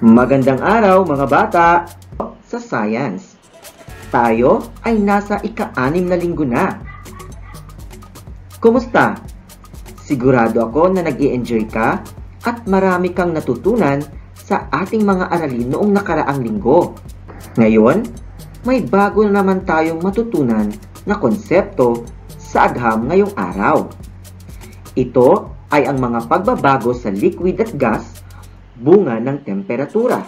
Magandang araw mga bata! Sa science, tayo ay nasa ika-6 na linggo na. Kumusta? Sigurado ako na nag-i-enjoy ka at marami kang natutunan sa ating mga aralin noong nakaraang linggo. Ngayon, may bago na naman tayong matutunan na konsepto sa agham ngayong araw. Ito ay ang mga pagbabago sa liquid at gas bunga ng temperatura.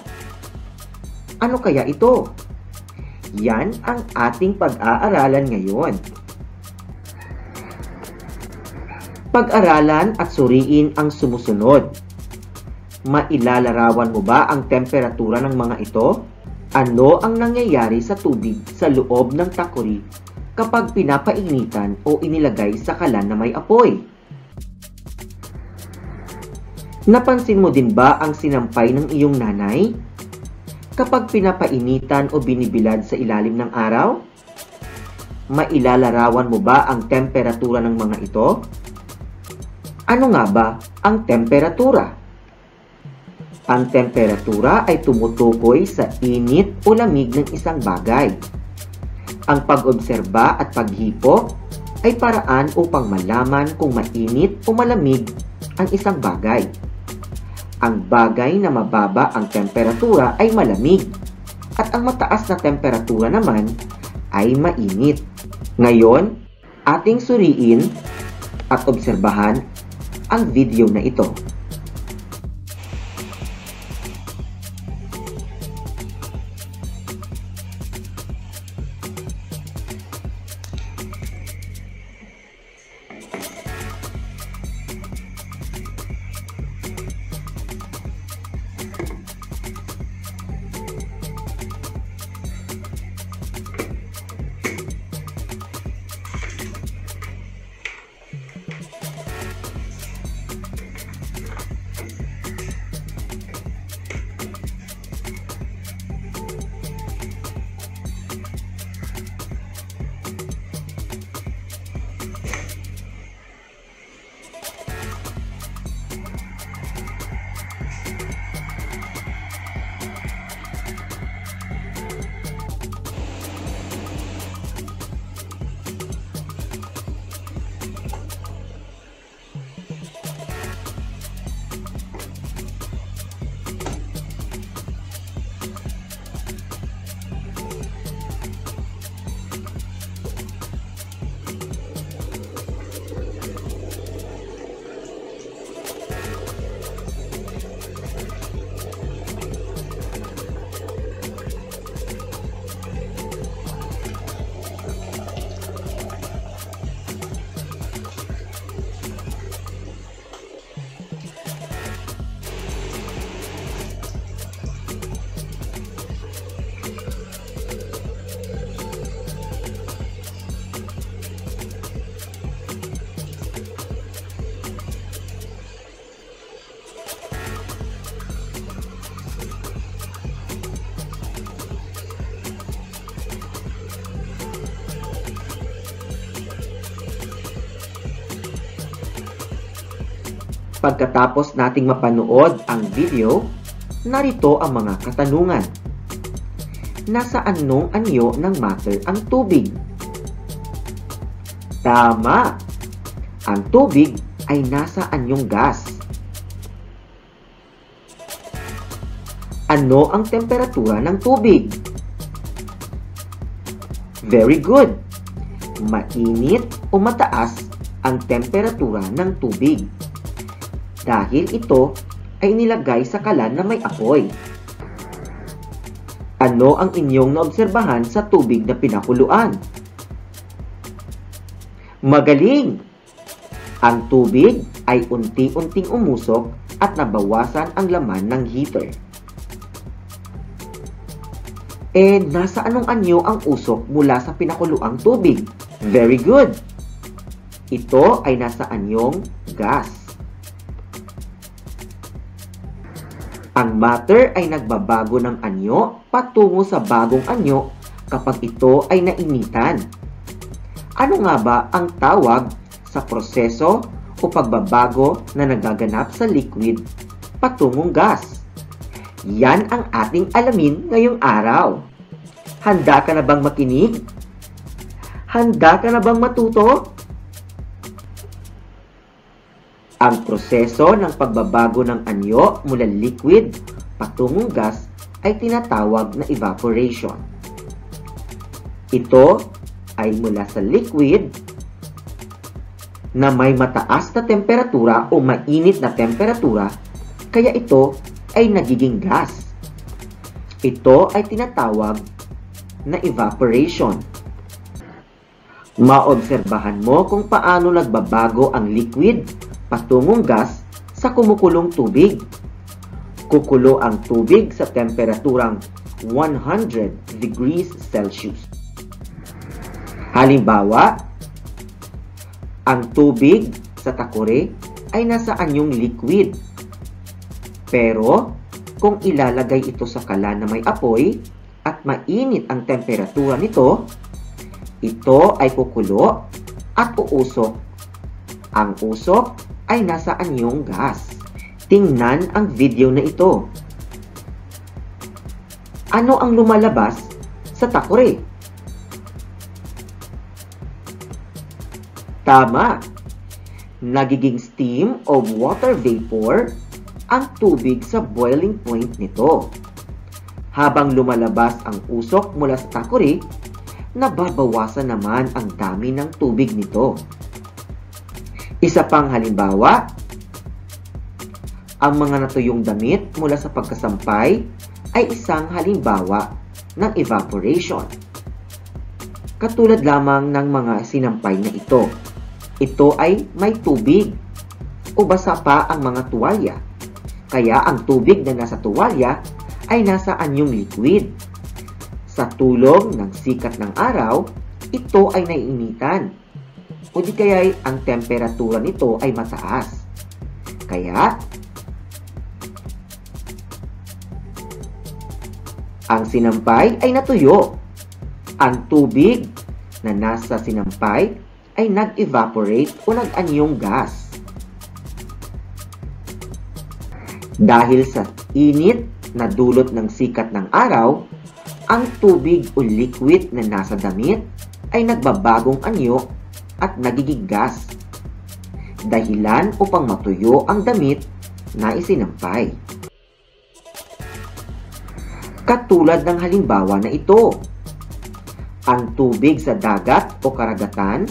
Ano kaya ito? Yan ang ating pag-aaralan ngayon. Pag-aralan at suriin ang sumusunod. Mailalarawan mo ba ang temperatura ng mga ito? Ano ang nangyayari sa tubig sa loob ng takuri kapag pinapainitan o inilagay sa kalan na may apoy? Napansin mo din ba ang sinampay ng iyong nanay kapag pinapainitan o binibilad sa ilalim ng araw? Mailalarawan mo ba ang temperatura ng mga ito? Ano nga ba ang temperatura? Ang temperatura ay tumutukoy sa init o lamig ng isang bagay. Ang pag-obserba at paghipo ay paraan upang malaman kung mainit o malamig ang isang bagay. Ang bagay na mababa ang temperatura ay malamig at ang mataas na temperatura naman ay mainit. Ngayon, ating suriin at obserbahan ang video na ito. Pagkatapos nating mapanood ang video, narito ang mga katanungan. Nasa anong anyo ng matter ang tubig? Tama! Ang tubig ay nasa anyong gas. Ano ang temperatura ng tubig? Very good! Mainit o mataas ang temperatura ng tubig dahil ito ay nilagay sa kalan na may apoy. Ano ang inyong naobserbahan sa tubig na pinakuluan? Magaling! Ang tubig ay unti-unting umusok at nabawasan ang laman ng heater. Nasa anong anyo ang usok mula sa pinakuluang tubig? Very good! Ito ay nasa anyong gas. Ang matter ay nagbabago ng anyo patungo sa bagong anyo kapag ito ay nainitan. Ano nga ba ang tawag sa proseso o pagbabago na nagaganap sa liquid patungong gas? Yan ang ating alamin ngayong araw. Handa ka na bang makinig? Handa ka na bang matuto? Ang proseso ng pagbabago ng anyo mula liquid patungong gas ay tinatawag na evaporation. Ito ay mula sa liquid na may mataas na temperatura o mainit na temperatura, kaya ito ay nagiging gas. Ito ay tinatawag na evaporation. Maobserbahan mo kung paano nagbabago ang liquid patungong gas sa kumukulong tubig. Kukulo ang tubig sa temperaturang 100 degrees Celsius. Halimbawa, ang tubig sa takore ay nasa anyong liquid. Pero, kung ilalagay ito sa kalan na may apoy at mainit ang temperatura nito, ito ay kukulo at uusok. Ang usok ay nasa anyong gas. Tingnan ang video na ito. Ano ang lumalabas sa takore? Tama! Nagiging steam o water vapor ang tubig sa boiling point nito. Habang lumalabas ang usok mula sa takore, nababawasan naman ang dami ng tubig nito. Isa pang halimbawa, ang mga natuyong damit mula sa pagkasampay ay isang halimbawa ng evaporation. Katulad lamang ng mga sinampay na ito. Ito ay may tubig o basa pa ang mga tuwalya. Kaya ang tubig na nasa tuwalya ay nasa anyong liquid. Sa tulong ng sikat ng araw, ito ay naiinitan. O di kaya ang temperatura nito ay mataas. Kaya, ang sinampay ay natuyo. Ang tubig na nasa sinampay ay nag-evaporate o nag-anyong gas. Dahil sa init na dulot ng sikat ng araw, ang tubig o liquid na nasa damit ay nagbabagong anyo at nagiging gas. Dahilan upang matuyo ang damit na isinampay. Katulad ng halimbawa na ito, ang tubig sa dagat o karagatan,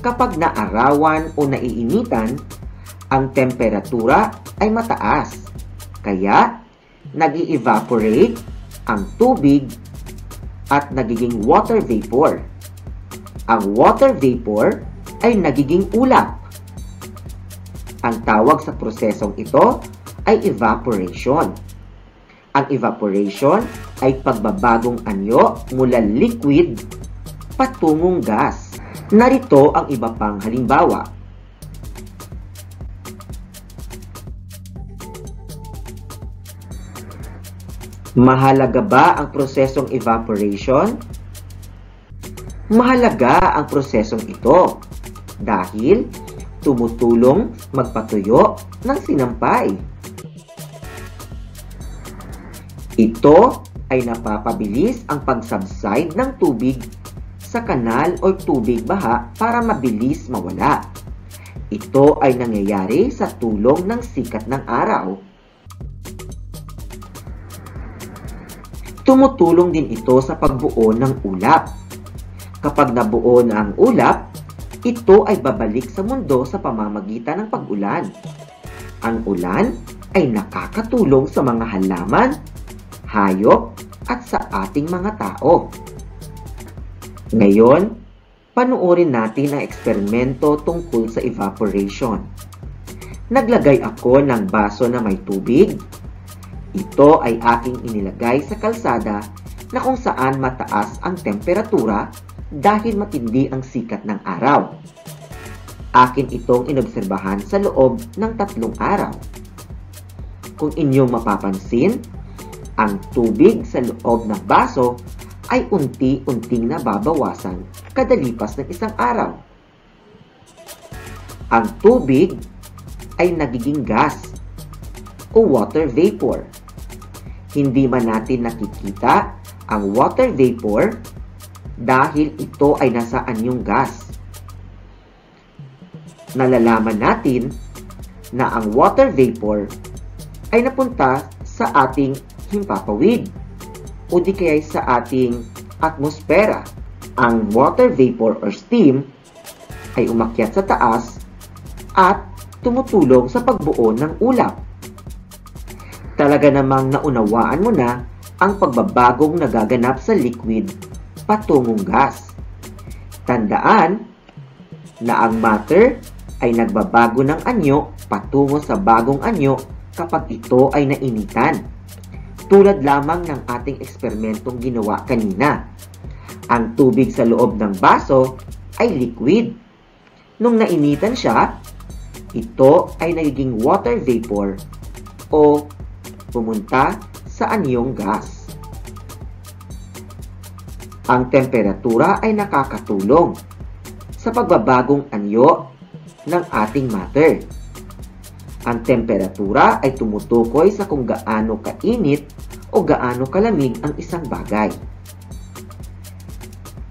kapag naarawan o naiinitan, ang temperatura ay mataas. Kaya, nag-i-evaporate ang tubig at nagiging water vapor. Ang water vapor ay nagiging ulap. Ang tawag sa prosesong ito ay evaporation. Ang evaporation ay pagbabagong anyo mula liquid patungong gas. Narito ang iba pang halimbawa. Mahalaga ba ang prosesong evaporation? Mahalaga ang prosesong ito dahil tumutulong magpatuyo ng sinampay. Ito ay napapabilis ang pag-subside ng tubig sa kanal o tubig baha para mabilis mawala. Ito ay nangyayari sa tulong ng sikat ng araw. Tumutulong din ito sa pagbuo ng ulap. Kapag nabuo na ang ulap, ito ay babalik sa mundo sa pamamagitan ng pag-ulan. Ang ulan ay nakakatulong sa mga halaman, hayop, at sa ating mga tao. Ngayon, panuorin natin ang eksperimento tungkol sa evaporation. Naglagay ako ng baso na may tubig. Ito ay aking inilagay sa kalsada na kung saan mataas ang temperatura dahil matindi ang sikat ng araw. Akin itong inobserbahan sa loob ng 3 araw. Kung inyong mapapansin, ang tubig sa loob ng baso ay unti-unting nababawasan kada lipas ng 1 araw. Ang tubig ay nagiging gas o water vapor. hindi man natin nakikita ang water vapor dahil ito ay nasa anyong gas. Nalalaman natin na ang water vapor ay napunta sa ating himpapawid o di kaya sa ating atmosfera. Ang water vapor or steam ay umakyat sa taas at tumutulong sa pagbuo ng ulap. Talaga namang naunawaan mo na ang pagbabagong nagaganap sa liquid patungong gas. Tandaan na ang matter ay nagbabago ng anyo patungo sa bagong anyo kapag ito ay nainitan. Tulad lamang ng ating eksperimentong ginawa kanina. Ang tubig sa loob ng baso ay liquid. Nung nainitan siya, ito ay nagiging water vapor o pumunta sa anyong gas. Ang temperatura ay nakakatulong sa pagbabagong anyo ng ating matter. Ang temperatura ay tumutukoy sa kung gaano kainit o gaano kalamig ang isang bagay.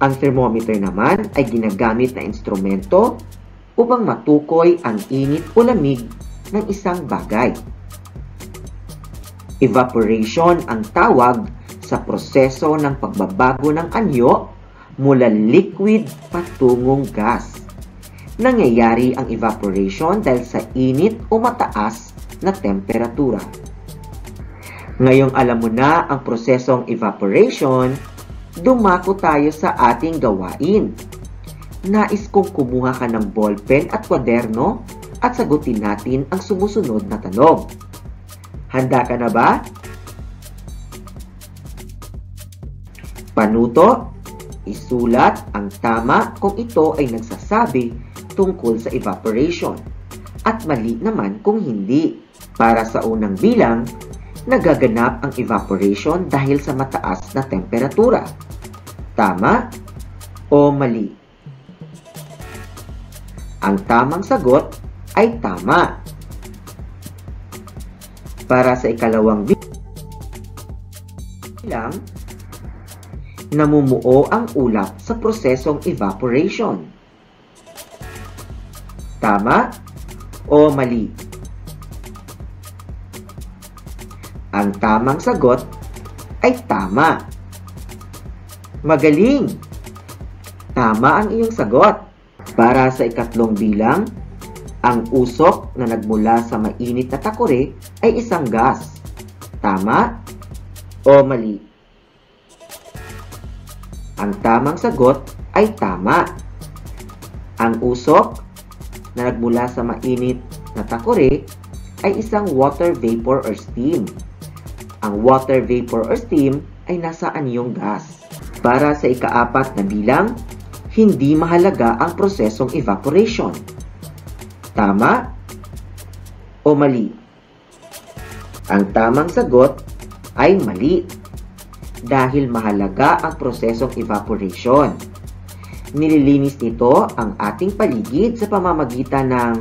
Ang thermometer naman ay ginagamit na instrumento upang matukoy ang init o lamig ng isang bagay. Evaporation ang tawag sa proseso ng pagbabago ng anyo mula liquid patungong gas. Nangyayari ang evaporation dahil sa init o mataas na temperatura. Ngayong alam mo na ang prosesong evaporation, dumako tayo sa ating gawain. Nais kong kumuha ka ng ballpen at kwaderno at sagutin natin ang sumusunod na tanong. Handa ka na ba? Panuto, isulat ang tama kung ito ay nagsasabi tungkol sa evaporation at mali naman kung hindi. Para sa unang bilang, nagaganap ang evaporation dahil sa mataas na temperatura. Tama o mali? Ang tamang sagot ay tama. Para sa ikalawang bilang, namumuo ang ulap sa prosesong evaporation. Tama o mali? Ang tamang sagot ay tama. Magaling! Tama ang iyong sagot. Para sa ikatlong bilang, ang usok na nagmula sa mainit na takore ay isang gas. Tama o mali? Ang tamang sagot ay tama. Ang usok na nagmula sa mainit na takore ay isang water vapor or steam. Ang water vapor or steam ay nasa anyong gas. Para sa ikaapat na bilang, hindi mahalaga ang prosesong evaporation. Tama o mali? Ang tamang sagot ay mali dahil mahalaga ang prosesong evaporation. Nililinis nito ang ating paligid sa pamamagitan ng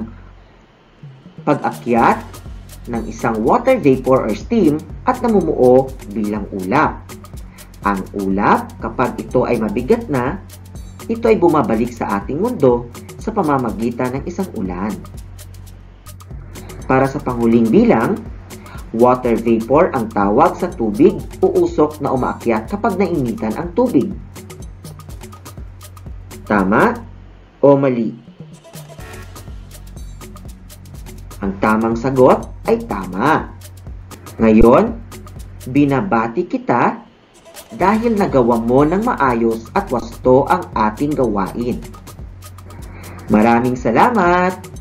pag-akyat ng isang water vapor or steam at namumuo bilang ulap. Ang ulap, kapag ito ay mabigat na, ito ay bumabalik sa ating mundo sa pamamagitan ng isang ulan. Para sa panghuling bilang, water vapor ang tawag sa tubig o usok na umaakyat kapag nainitan ang tubig. Tama o mali? Ang tamang sagot ay tama. Ngayon, binabati kita dahil nagawa mo ng maayos at wasto ang ating gawain. Maraming salamat!